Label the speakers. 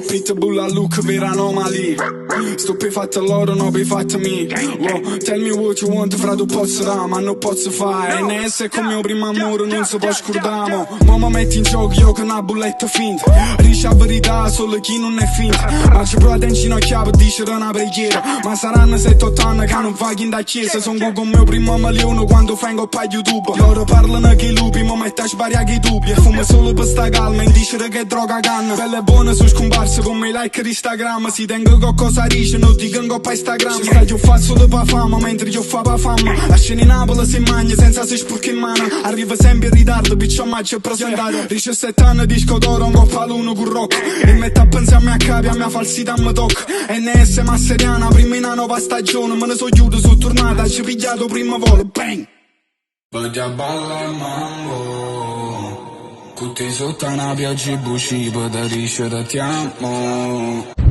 Speaker 1: Pitbull a look vera anomaly. Stupefatto loro, no befatto me. Wow, tell me what you want, fra tu posso dare, ma non posso fare. NS con mio primo amore, non si può scordare. Mamma metti in gioco io con una bulletta finta. Riesci a verità solo chi non è finta. Ma ci prova in ginocchia per dire una preghiera. Ma saranno 7-8 anni che non vai in da chiesa. Sono con mio primo milione quando fango pa' YouTube. Loro parlano che i lupi, ma mette a sbariare che i dubbi. Fumo solo per sta calma e dice che droga canna. Belle buone su scomparse come i like di Instagram. Si tengo con cosa dice, non dicono pa' Instagram. Ci stai io fa solo pa' fama, mentre io fa pa' fama. La scena in Napoli si mangia senza si sporca in mano. Arriva sempre in ritardo, piccio ma c'è presentato. 17 anni disco d'oro, un coppa l'uno con rock. E metto a pensare a mia capi, a mia falsità mi tocca. NS Masseriana, prima in una nuova stagione. Me ne so chiuso, sono tornata, ci pigliato primo volo, bang. Voglio ballare mango, tutti sotto una pioggia buci, per da ti amo.